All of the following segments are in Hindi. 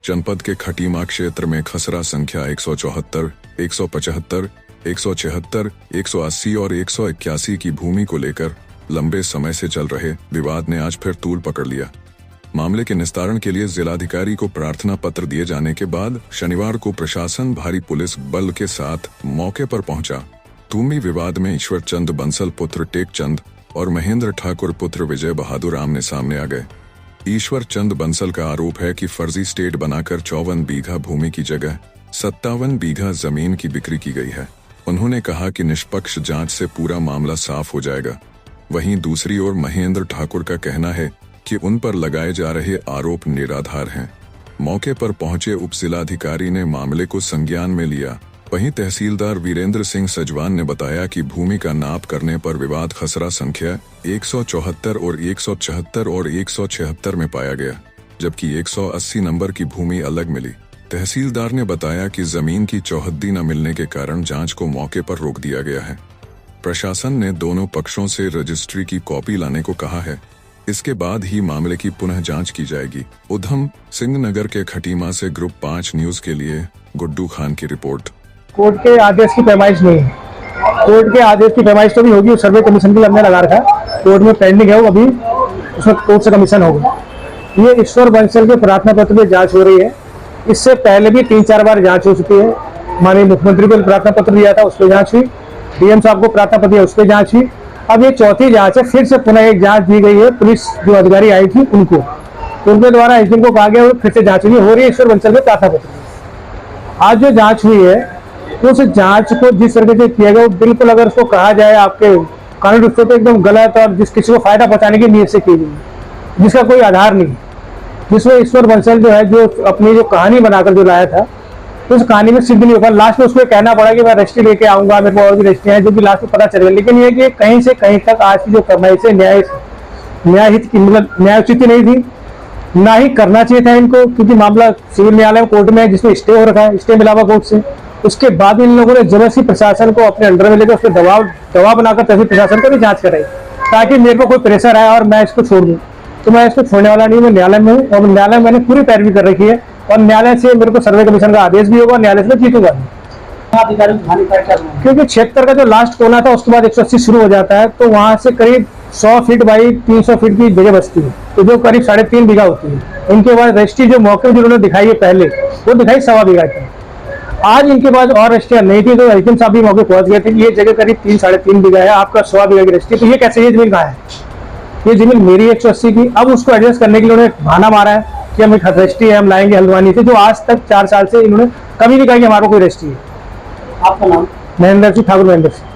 जनपद के खटीमा क्षेत्र में खसरा संख्या 174, 175, 176, 180 और 181 की भूमि को लेकर लंबे समय से चल रहे विवाद ने आज फिर तूल पकड़ लिया। मामले के निस्तारण के लिए जिलाधिकारी को प्रार्थना पत्र दिए जाने के बाद शनिवार को प्रशासन भारी पुलिस बल के साथ मौके पर पहुंचा। भूमि विवाद में ईश्वर चंद बंसल पुत्र टेकचंद और महेंद्र ठाकुर पुत्र विजय बहादुर आमने सामने आ गए। ईश्वर चंद बंसल का आरोप है कि फर्जी स्टेट बनाकर 54 बीघा भूमि की जगह 57 बीघा जमीन की बिक्री की गई है। उन्होंने कहा कि निष्पक्ष जांच से पूरा मामला साफ हो जाएगा। वहीं दूसरी ओर महेंद्र ठाकुर का कहना है कि उन पर लगाए जा रहे आरोप निराधार हैं। मौके पर पहुंचे उप जिलाधिकारी ने मामले को संज्ञान में लिया। वहीं तहसीलदार वीरेंद्र सिंह सजवान ने बताया कि भूमि का नाप करने पर विवाद खसरा संख्या 174 और 176 और 176 में पाया गया, जबकि 180 नंबर की भूमि अलग मिली। तहसीलदार ने बताया कि जमीन की चौहद्दी न मिलने के कारण जांच को मौके पर रोक दिया गया है। प्रशासन ने दोनों पक्षों से रजिस्ट्री की कॉपी लाने को कहा है। इसके बाद ही मामले की पुनः जांच की जाएगी। उधम सिंह नगर के खटीमा से ग्रुप 5 न्यूज के लिए गुड्डू खान की रिपोर्ट। कोर्ट के आदेश की पैमाइश नहीं है। कोर्ट के आदेश की पैमाइश तो भी होगी, सर्वे कमीशन के लिए हमने लगा रखा, कोर्ट में पेंडिंग है, वो अभी उसमें कोर्ट से कमीशन होगा। ये ईश्वर बंसल के प्रार्थना पत्र में जांच हो रही है। इससे पहले भी 3-4 बार जांच हो चुकी है। माननीय मुख्यमंत्री को प्रार्थना पत्र दिया था, उस पर जांच हुई। डीएम साहब को प्रार्थना पत्र दिया, उस पर जांच हुई। अब ये चौथी जांच है, फिर से पुनः एक जांच दी गई है। पुलिस जो अधिकारी आई थी उनके द्वारा एसडीएम को कहा गया और फिर से जांच हुई हो रही है ईश्वर बंसल के प्रार्थना पत्र। आज जो जांच हुई है उस जांच को जिस तरीके से किया गया वो बिल्कुल, अगर उसको कहा जाए आपके कानूनी रूप से, तो एकदम गलत और जिस किसी को फायदा पहुंचाने की नीयत से की गई, जिसका कोई आधार नहीं। जिसमें ईश्वर बंसल जो है, जो अपनी जो कहानी बनाकर जो लाया था, उस कहानी में सिद्ध नहीं होगा। लास्ट में उसको कहना पड़ा कि मैं रजिस्ट्री लेके आऊंगा, मेरे को और भी रजिस्ट्री है, जो कि लास्ट में पता चलेगा। लेकिन ये कि कहीं से कहीं तक आज की जो कमाई से न्यायहित की मतलब न्यायोचित नहीं थी, ना ही करना चाहिए था इनको, क्योंकि मामला सिविल न्यायालय कोर्ट में है जिसमें स्टे हो रखा है, स्टे मिला हुआ कोर्ट से। उसके बाद इन लोगों ने जबरदस्ती प्रशासन को अपने अंडर में लेकर उसके दबाव बनाकर तहसील प्रशासन को भी जांच कराई, ताकि मेरे को कोई प्रेशर आया और मैं इसको छोड़ दूं। तो मैं इसको छोड़ने वाला नहीं, मैं न्यायालय में हूँ और न्यायालय मैंने पूरी पैरवी कर रखी है और न्यायालय से मेरे को सर्वे कमीशन का आदेश भी होगा, न्यायालय से जीतूंगा। क्योंकि क्षेत्र का जो लास्ट कोना था उसके बाद 180 शुरू हो जाता है, तो वहां से करीब 100 फीट बाई 300 फीट की जगह बचती है, तो जो करीब 3.5 बीघा होती है। इनके बाद रजिस्ट्री जो मौके जिन्होंने दिखाई है पहले, वो दिखाई 1.25 बीघा की। आज इनके पास और रजिस्ट्रियां नहीं थी, तो एसडीएम साहब भी मौके पहुंच गए थे कि ये जगह करीब 3-3.5 बीघा है, आपका 100 बीघा की रजिस्ट्री। तो ये कैसे, ये जमीन कहाँ है? ये जमीन मेरी 180 की। अब उसको एडजस्ट करने के लिए उन्होंने बहाना मारा है कि हम एक रजिस्ट्री है, हम लाएंगे हल्द्वानी से, जो आज तक 4 साल से इन्होंने कभी नहीं कहा कि हमारा कोई रजिस्ट्री है। आपका नाम? महेंद्र सिंह ठाकुर। महेंद्र सिंह।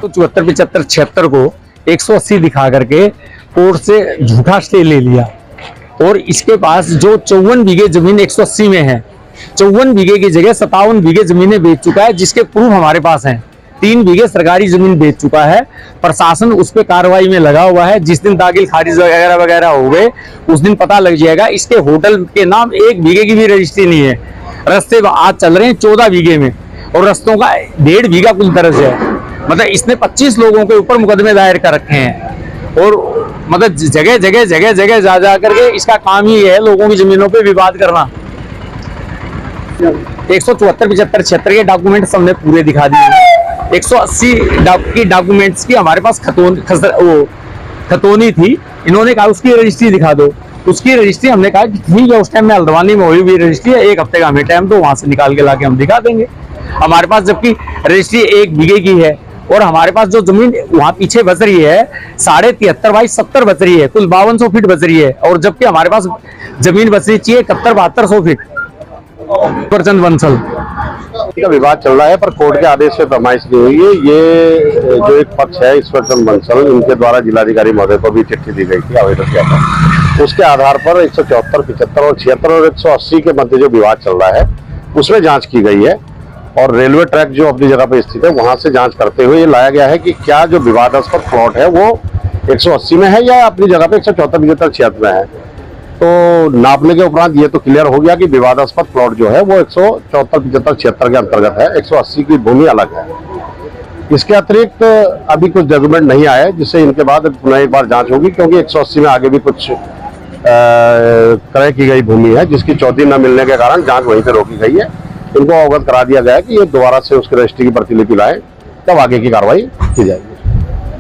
तो 74, 75, 76 को 180 दिखा करके कोर्ट से झूठा स्टे ले लिया और इसके पास जो 54 बीघे जमीन 180 में है, 54 बीघे की जगह 57 बीघे जमीनें बेच चुका है, जिसके प्रूफ हमारे पास हैं। 3 बीघे सरकारी जमीन बेच चुका है। प्रशासन उस पर कार्रवाई में लगा हुआ है। जिस दिन दाखिल खारिज वगैरह वगैरह हो गए उस दिन पता लग जाएगा। इसके होटल के नाम 1 बीघे की भी रजिस्ट्री नहीं है। रस्ते आज चल रहे हैं 14 बीघे में और रस्तों का 1.5 बीघा कुल तरह से है। मतलब इसने 25 लोगों के ऊपर मुकदमे दायर कर रखे हैं और मतलब जगह जगह जा करके इसका काम ही है लोगों की जमीनों पे विवाद करना। 174, 75, 76 के डॉक्यूमेंट्स हमने पूरे दिखा दिए। 180 की डॉक्यूमेंट्स की हमारे पास खतौनी थी। इन्होंने कहा उसकी रजिस्ट्री दिखा दो। उसकी रजिस्ट्री हमने कहा कि ठीक है, उस टाइम में हल्द्वानी में हुई रजिस्ट्री है, 1 हफ्ते का हमें टाइम, तो वहां से निकाल के लाके हम दिखा देंगे। हमारे पास जबकि रजिस्ट्री 1 बीघे की है और हमारे पास जो जमीन वहां पीछे बच रही है 73.5 बाई 70 बच रही है, कुल 5200 फीट बच रही है। और जबकि हमारे पास जमीन बच रही चाहिए 71-7200 फीट। चंद बंसल का विवाद चल रहा है, पर कोर्ट के आदेश से पैमाइश नहीं हुई है। ये जो एक पक्ष है ईश्वर चंद बंसल, इनके द्वारा जिलाधिकारी महोदय को भी चिट्ठी दी गई थी आवेदन किया था। उसके आधार पर 174, 75 और 76 और 180 के मध्य जो विवाद चल रहा है उसमें जांच की गई है और रेलवे ट्रैक जो अपनी जगह पे स्थित है वहां से जांच करते हुए ये लाया गया है कि क्या जो विवादास्पद प्लॉट है वो 180 में है या अपनी जगह पे 174, 75, 76 में है। तो नापने के उपरांत ये तो क्लियर हो गया कि विवादास्पद प्लॉट जो है वो 174, 75, 76 के अंतर्गत है, 180 की भूमि अलग है। इसके अतिरिक्त अभी कुछ डॉक्यूमेंट नहीं आए, जिससे इनके बाद पुनः एक बार जांच होगी, क्योंकि 180 में आगे भी कुछ क्रय की गई भूमि है, जिसकी चौथी न मिलने के कारण जांच वहीं से रोकी गई है। इनको अवगत करा दिया गया है कि ये दोबारा से उसके रजिस्ट्री की प्रतिलिपि लाए, तब आगे की कार्रवाई की जाएगी।